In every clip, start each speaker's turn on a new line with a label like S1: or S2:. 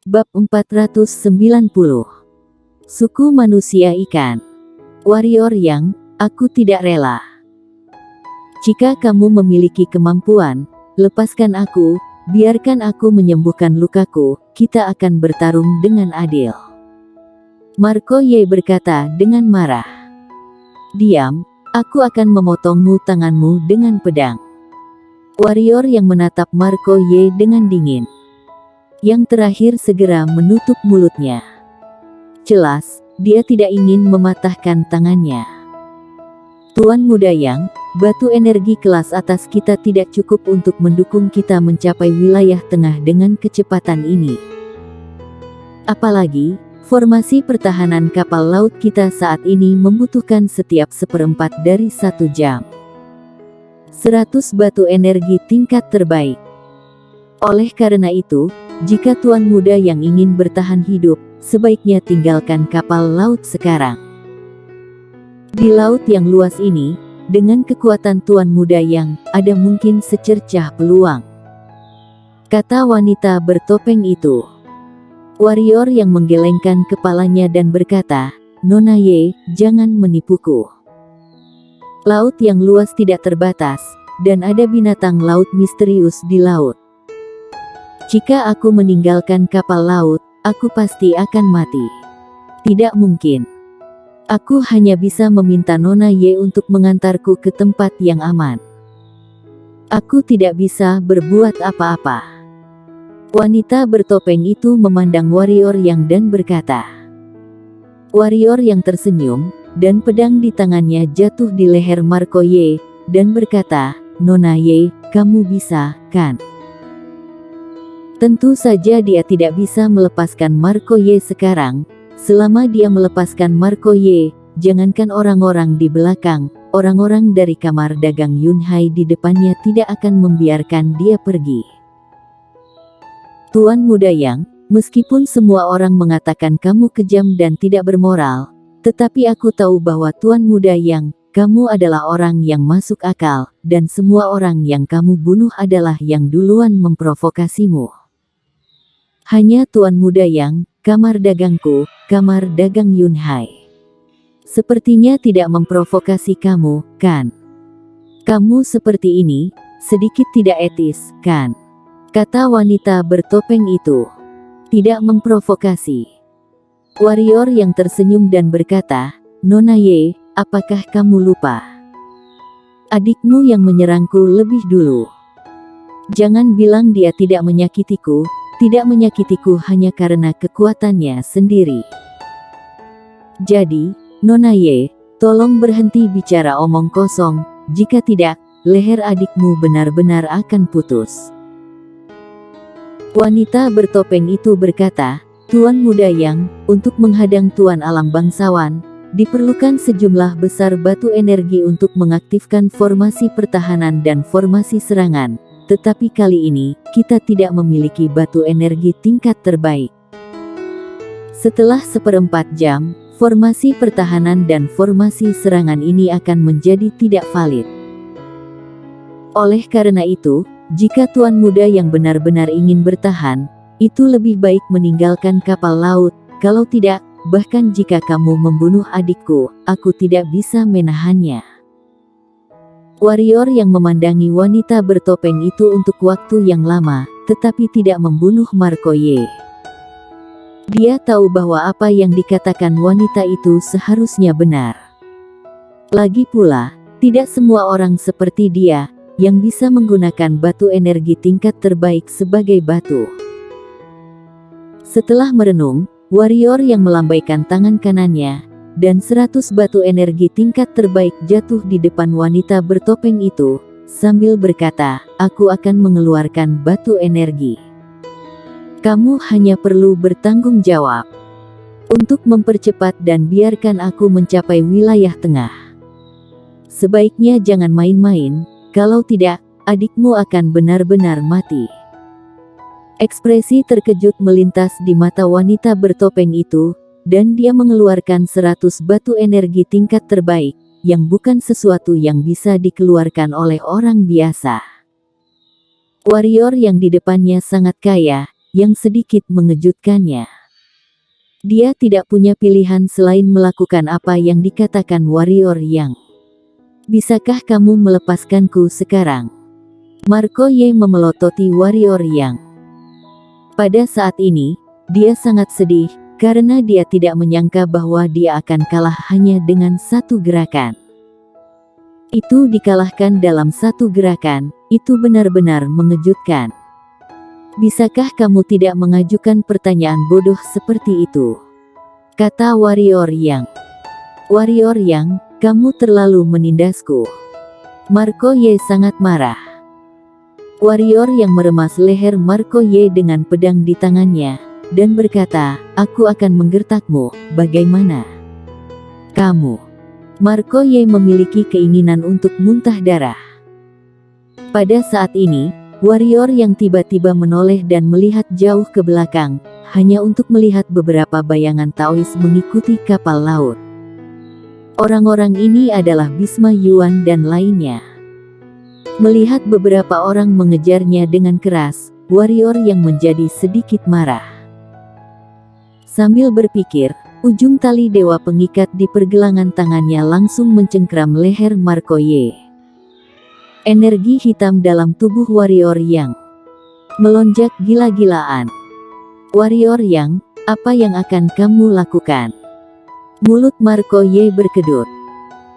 S1: Bab 490. Suku manusia ikan. Warrior yang, aku tidak rela. Jika kamu memiliki kemampuan, lepaskan aku, biarkan aku menyembuhkan lukaku, kita akan bertarung dengan adil. Marco Ye berkata dengan marah. Diam, aku akan memotongmu tanganmu dengan pedang. Warrior yang menatap Marco Ye dengan dingin. Yang terakhir segera menutup mulutnya. Jelas, dia tidak ingin mematahkan tangannya. Tuan Muda Yang, batu energi kelas atas kita tidak cukup untuk mendukung kita mencapai wilayah tengah dengan kecepatan ini. Apalagi, formasi pertahanan kapal laut kita saat ini membutuhkan setiap 1/4 dari 1 jam. 100 batu energi tingkat terbaik. Oleh karena itu, jika Tuan Muda Yang ingin bertahan hidup, sebaiknya tinggalkan kapal laut sekarang. Di laut yang luas ini, dengan kekuatan Tuan Muda Yang, ada mungkin secercah peluang. Kata wanita bertopeng itu. Warrior yang menggelengkan kepalanya dan berkata, Nona Ye, jangan menipuku. Laut yang luas tidak terbatas, dan ada binatang laut misterius di laut. Jika aku meninggalkan kapal laut, aku pasti akan mati. Tidak mungkin. Aku hanya bisa meminta Nona Ye untuk mengantarku ke tempat yang aman. Aku tidak bisa berbuat apa-apa. Wanita bertopeng itu memandang Warrior Yang dan berkata. Warrior Yang tersenyum, dan pedang di tangannya jatuh di leher Marco Ye, dan berkata, Nona Ye, kamu bisa, kan? Tentu saja dia tidak bisa melepaskan Marco Ye sekarang. Selama dia melepaskan Marco Ye, jangankan orang-orang di belakang, orang-orang dari kamar dagang Yunhai di depannya tidak akan membiarkan dia pergi. Tuan Muda Yang, meskipun semua orang mengatakan kamu kejam dan tidak bermoral, tetapi aku tahu bahwa Tuan Muda Yang, kamu adalah orang yang masuk akal, dan semua orang yang kamu bunuh adalah yang duluan memprovokasimu. Hanya Tuan Muda Yang, kamar dagangku, kamar dagang Yunhai. Sepertinya tidak memprovokasi kamu, kan? Kamu seperti ini, sedikit tidak etis, kan? Kata wanita bertopeng itu. Tidak memprovokasi. Warrior yang tersenyum dan berkata, Nona Ye, apakah kamu lupa? Adikmu yang menyerangku lebih dulu. Jangan bilang dia tidak menyakitiku hanya karena kekuatannya sendiri. Jadi, Nona Ye, tolong berhenti bicara omong kosong, jika tidak, leher adikmu benar-benar akan putus. Wanita bertopeng itu berkata, Tuan Muda Yang, untuk menghadang Tuan Alam Bangsawan, diperlukan sejumlah besar batu energi untuk mengaktifkan formasi pertahanan dan formasi serangan. Tetapi kali ini, kita tidak memiliki batu energi tingkat terbaik. Setelah 1/4 jam, formasi pertahanan dan formasi serangan ini akan menjadi tidak valid. Oleh karena itu, jika Tuan Muda Yang benar-benar ingin bertahan, itu lebih baik meninggalkan kapal laut, kalau tidak, bahkan jika kamu membunuh adikku, aku tidak bisa menahannya. Warrior yang memandangi wanita bertopeng itu untuk waktu yang lama, tetapi tidak membunuh Marco Ye. Dia tahu bahwa apa yang dikatakan wanita itu seharusnya benar. Lagi pula, tidak semua orang seperti dia, yang bisa menggunakan batu energi tingkat terbaik sebagai batu. Setelah merenung, Warrior yang melambaikan tangan kanannya, dan 100 batu energi tingkat terbaik jatuh di depan wanita bertopeng itu, sambil berkata, aku akan mengeluarkan batu energi. Kamu hanya perlu bertanggung jawab. Untuk mempercepat dan biarkan aku mencapai wilayah tengah. Sebaiknya jangan main-main, kalau tidak, adikmu akan benar-benar mati. Ekspresi terkejut melintas di mata wanita bertopeng itu, dan dia mengeluarkan 100 batu energi tingkat terbaik, yang bukan sesuatu yang bisa dikeluarkan oleh orang biasa. Warrior yang di depannya sangat kaya, yang sedikit mengejutkannya. Dia tidak punya pilihan selain melakukan apa yang dikatakan warrior Yang. Bisakah kamu melepaskanku sekarang? Marco Ye memelototi warrior Yang. Pada saat ini, dia sangat sedih, karena dia tidak menyangka bahwa dia akan kalah hanya dengan satu gerakan. Itu dikalahkan dalam satu gerakan, itu benar-benar mengejutkan. Bisakah kamu tidak mengajukan pertanyaan bodoh seperti itu? Kata warrior Yang. Warrior Yang, kamu terlalu menindasku. Marco Ye sangat marah. Warrior yang meremas leher Marco Ye dengan pedang di tangannya, dan berkata, aku akan menggertakmu, bagaimana? Kamu. Marco Ye memiliki keinginan untuk muntah darah. Pada saat ini, warrior yang tiba-tiba menoleh dan melihat jauh ke belakang, hanya untuk melihat beberapa bayangan Taois mengikuti kapal laut. Orang-orang ini adalah Bisma Yuan dan lainnya. Melihat beberapa orang mengejarnya dengan keras, warrior yang menjadi sedikit marah. Sambil berpikir, ujung tali dewa pengikat di pergelangan tangannya langsung mencengkram leher Marco Ye. Energi hitam dalam tubuh warrior Yang melonjak gila-gilaan. Warrior Yang, apa yang akan kamu lakukan? Mulut Marco Ye berkedut.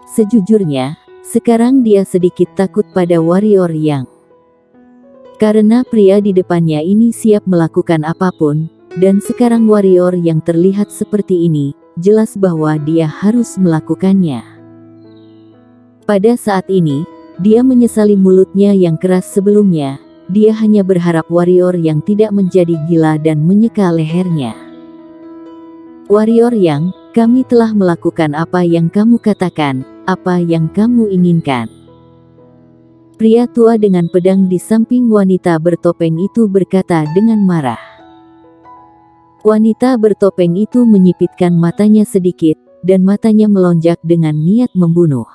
S1: Sejujurnya, sekarang dia sedikit takut pada warrior Yang. Karena pria di depannya ini siap melakukan apapun, dan sekarang warrior yang terlihat seperti ini, jelas bahwa dia harus melakukannya. Pada saat ini, dia menyesali mulutnya yang keras sebelumnya, dia hanya berharap warrior yang tidak menjadi gila dan menyeka lehernya. Warrior Yang, kami telah melakukan apa yang kamu katakan, apa yang kamu inginkan. Pria tua dengan pedang di samping wanita bertopeng itu berkata dengan marah. Wanita bertopeng itu menyipitkan matanya sedikit, dan matanya melonjak dengan niat membunuh.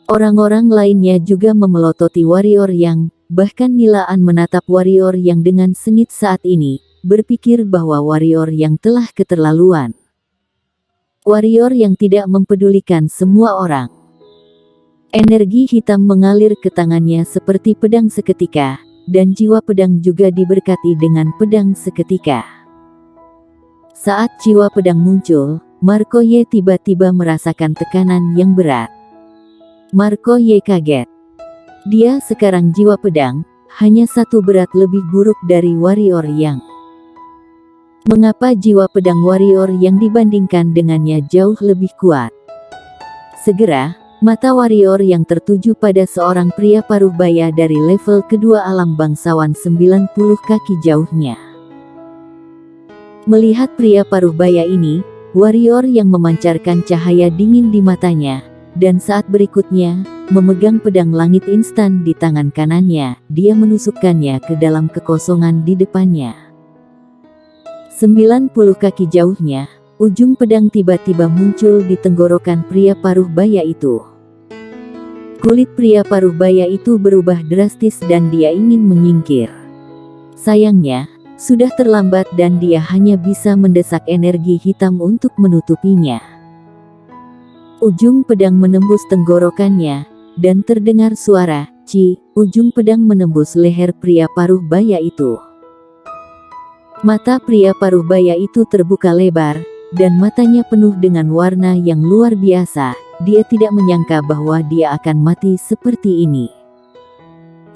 S1: Orang-orang lainnya juga memelototi warrior Yang, bahkan Nilaan menatap warrior Yang dengan sengit saat ini, berpikir bahwa warrior Yang telah keterlaluan. Warrior yang tidak mempedulikan semua orang. Energi hitam mengalir ke tangannya seperti pedang seketika, dan jiwa pedang juga diberkati dengan pedang seketika. Saat jiwa pedang muncul, Marco Ye tiba-tiba merasakan tekanan yang berat. Marco Ye kaget. Dia sekarang jiwa pedang, hanya satu berat lebih buruk dari warrior Yang. Mengapa jiwa pedang warrior yang dibandingkan dengannya jauh lebih kuat? Segera, mata warrior yang tertuju pada seorang pria paruh baya dari level kedua alam bangsawan 90 kaki jauhnya. Melihat pria paruh baya ini, warrior yang memancarkan cahaya dingin di matanya, dan saat berikutnya, memegang pedang langit instan di tangan kanannya, dia menusukkannya ke dalam kekosongan di depannya. 90 kaki jauhnya, ujung pedang tiba-tiba muncul di tenggorokan pria paruh baya itu. Kulit pria paruh baya itu berubah drastis dan dia ingin menyingkir. Sayangnya, sudah terlambat dan dia hanya bisa mendesak energi hitam untuk menutupinya. Ujung pedang menembus tenggorokannya, dan terdengar suara, "Ci!" Ujung pedang menembus leher pria paruh baya itu. Mata pria paruh baya itu terbuka lebar, dan matanya penuh dengan warna yang luar biasa. Dia tidak menyangka bahwa dia akan mati seperti ini.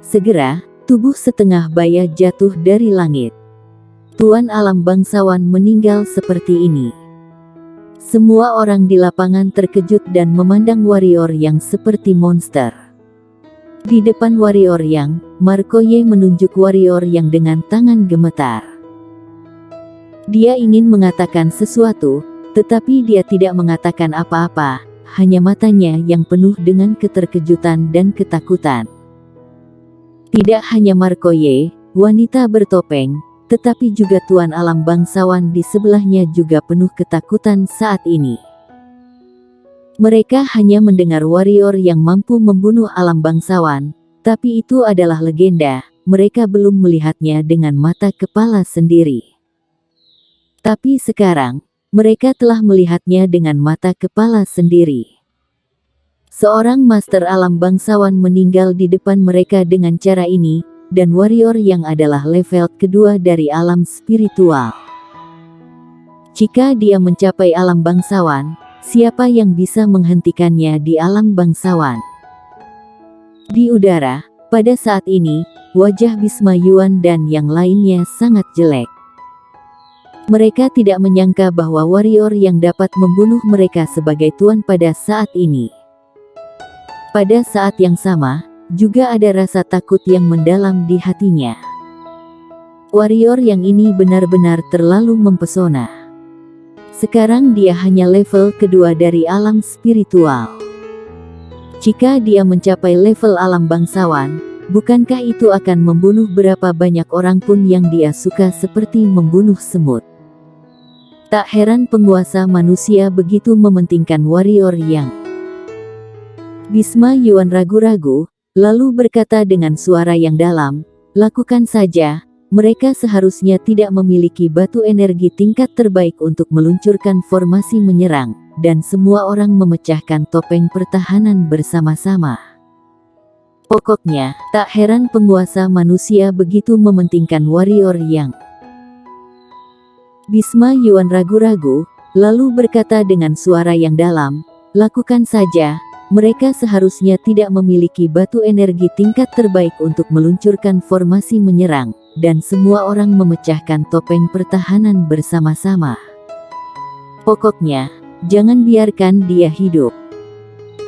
S1: Segera, tubuh setengah baya jatuh dari langit. Tuan alam bangsawan meninggal seperti ini. Semua orang di lapangan terkejut dan memandang warrior yang seperti monster. Di depan warrior yang, Marco Ye menunjuk warrior yang dengan tangan gemetar. Dia ingin mengatakan sesuatu, tetapi dia tidak mengatakan apa-apa, hanya matanya yang penuh dengan keterkejutan dan ketakutan. Tidak hanya Marco Ye, wanita bertopeng, tetapi juga tuan alam bangsawan di sebelahnya juga penuh ketakutan saat ini. Mereka hanya mendengar warrior yang mampu membunuh alam bangsawan, tapi itu adalah legenda. mereka belum melihatnya dengan mata kepala sendiri. Tapi sekarang, mereka telah melihatnya dengan mata kepala sendiri. Seorang master alam bangsawan meninggal di depan mereka dengan cara ini, dan warrior yang adalah level kedua dari alam spiritual. Jika dia mencapai alam bangsawan, siapa yang bisa menghentikannya di alam bangsawan? Di udara, pada saat ini, wajah Bisma Yuan dan yang lainnya sangat jelek. Mereka tidak menyangka bahwa warrior yang dapat membunuh mereka sebagai tuan pada saat ini. Pada saat yang sama, juga ada rasa takut yang mendalam di hatinya. Warrior yang ini benar-benar terlalu mempesona. Sekarang dia hanya level kedua dari alam spiritual. Jika dia mencapai level alam bangsawan, bukankah itu akan membunuh berapa banyak orang pun yang dia suka seperti membunuh semut? Tak heran penguasa manusia begitu mementingkan warrior yang. Bisma Yuan ragu-ragu, lalu berkata dengan suara yang dalam, "Lakukan saja, mereka seharusnya tidak memiliki batu energi tingkat terbaik untuk meluncurkan formasi menyerang, dan semua orang memecahkan topeng pertahanan bersama-sama." Pokoknya, tak heran penguasa manusia begitu mementingkan warrior yang. Bisma Yuan ragu-ragu, lalu berkata dengan suara yang dalam, "Lakukan saja. Mereka seharusnya tidak memiliki batu energi tingkat terbaik untuk meluncurkan formasi menyerang, dan semua orang memecahkan topeng pertahanan bersama-sama. Pokoknya, jangan biarkan dia hidup."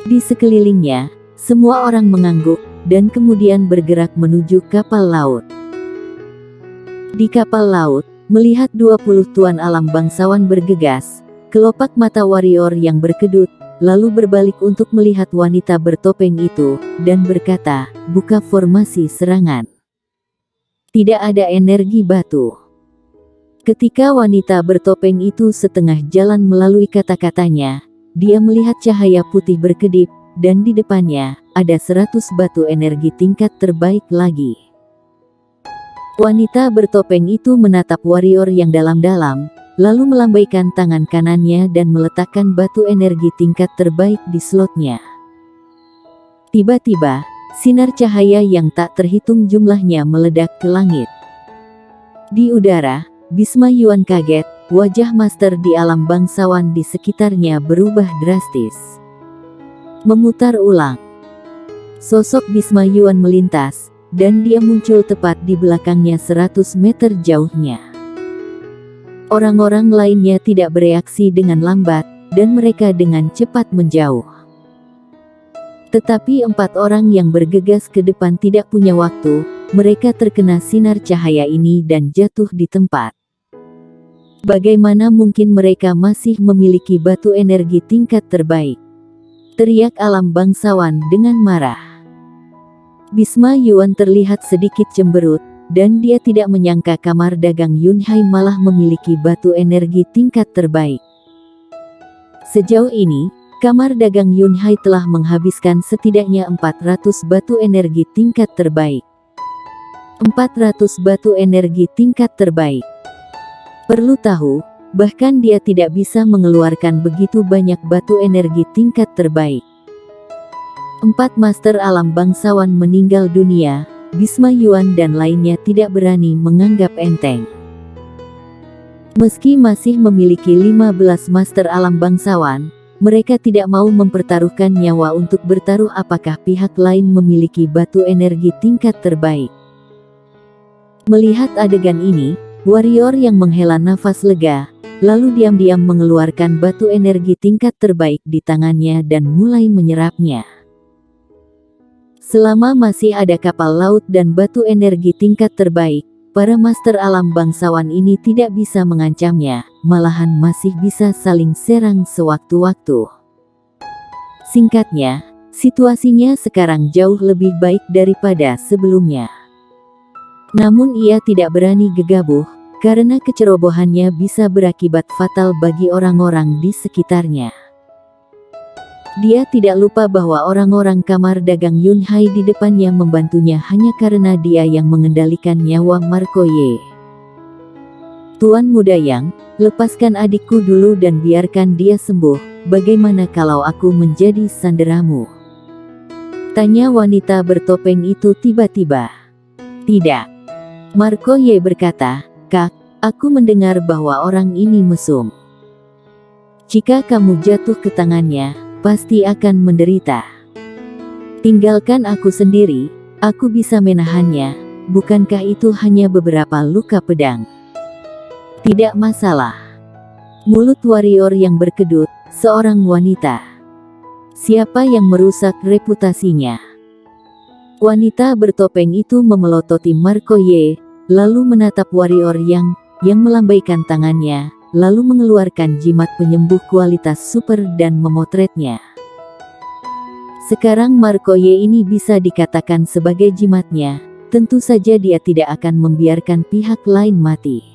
S1: Di sekelilingnya, semua orang mengangguk, dan kemudian bergerak menuju kapal laut. Di kapal laut, melihat 20 tuan alam bangsawan bergegas, kelopak mata warrior yang berkedut, lalu berbalik untuk melihat wanita bertopeng itu, dan berkata, "Buka formasi serangan." Tidak ada energi batu. Ketika wanita bertopeng itu setengah jalan melalui kata-katanya, dia melihat cahaya putih berkedip, dan di depannya, ada 100 batu energi tingkat terbaik lagi. Wanita bertopeng itu menatap warrior yang dalam-dalam, lalu melambaikan tangan kanannya dan meletakkan batu energi tingkat terbaik di slotnya. Tiba-tiba, sinar cahaya yang tak terhitung jumlahnya meledak ke langit. Di udara, Bisma Yuan kaget, wajah master di alam bangsawan di sekitarnya berubah drastis. Memutar ulang. Sosok Bisma Yuan melintas, dan dia muncul tepat di belakangnya 100 meter jauhnya. Orang-orang lainnya tidak bereaksi dengan lambat, dan mereka dengan cepat menjauh. Tetapi 4 orang yang bergegas ke depan tidak punya waktu, mereka terkena sinar cahaya ini dan jatuh di tempat. Bagaimana mungkin mereka masih memiliki batu energi tingkat terbaik? Teriak alam bangsawan dengan marah. Bisma Yuan terlihat sedikit cemberut, dan dia tidak menyangka kamar dagang Yunhai malah memiliki batu energi tingkat terbaik. Sejauh ini, kamar dagang Yunhai telah menghabiskan setidaknya 400 batu energi tingkat terbaik. 400 batu energi tingkat terbaik. Perlu tahu, bahkan dia tidak bisa mengeluarkan begitu banyak batu energi tingkat terbaik. 4 master alam bangsawan meninggal dunia, Bisma Yuan dan lainnya tidak berani menganggap enteng. Meski masih memiliki 15 master alam bangsawan, mereka tidak mau mempertaruhkan nyawa untuk bertaruh apakah pihak lain memiliki batu energi tingkat terbaik. Melihat adegan ini, warrior yang menghela nafas lega, lalu diam-diam mengeluarkan batu energi tingkat terbaik di tangannya dan mulai menyerapnya. Selama masih ada kapal laut dan batu energi tingkat terbaik, para master alam bangsawan ini tidak bisa mengancamnya, malahan masih bisa saling serang sewaktu-waktu. Singkatnya, situasinya sekarang jauh lebih baik daripada sebelumnya. Namun ia tidak berani gegabah, karena kecerobohannya bisa berakibat fatal bagi orang-orang di sekitarnya. Dia tidak lupa bahwa orang-orang kamar dagang Yunhai di depannya membantunya hanya karena dia yang mengendalikan nyawa Marco Ye. Tuan muda Yang, lepaskan adikku dulu dan biarkan dia sembuh. Bagaimana kalau aku menjadi sanderamu? Tanya wanita bertopeng itu tiba-tiba. Tidak. Marco Ye berkata, Kak, aku mendengar bahwa orang ini mesum. Jika kamu jatuh ke tangannya, pasti akan menderita. Tinggalkan aku sendiri, aku bisa menahannya. Bukankah itu hanya beberapa luka pedang? Tidak masalah. Mulut warrior yang berkedut, seorang wanita. Siapa yang merusak reputasinya? Wanita bertopeng itu memelototi Marco Ye, lalu menatap warrior yang melambaikan tangannya, lalu mengeluarkan jimat penyembuh kualitas super dan memotretnya. Sekarang Marco Ye ini bisa dikatakan sebagai jimatnya, tentu saja dia tidak akan membiarkan pihak lain mati.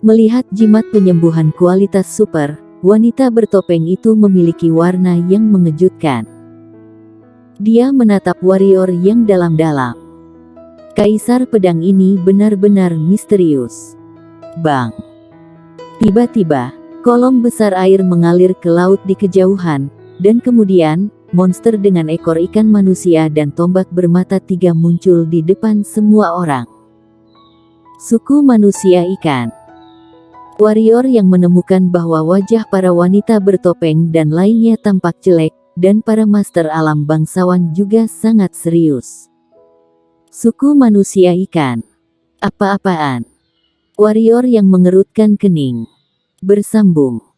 S1: Melihat jimat penyembuhan kualitas super, wanita bertopeng itu memiliki warna yang mengejutkan. Dia menatap warrior yang dalam-dalam. Kaisar pedang ini benar-benar misterius. Bang! Tiba-tiba, kolom besar air mengalir ke laut di kejauhan, dan kemudian, monster dengan ekor ikan manusia dan tombak bermata tiga muncul di depan semua orang. Suku manusia ikan. Warrior yang menemukan bahwa wajah para wanita bertopeng dan lainnya tampak jelek, dan para master alam bangsawan juga sangat serius. Suku manusia ikan. Apa-apaan? Warrior yang mengerutkan kening. Bersambung.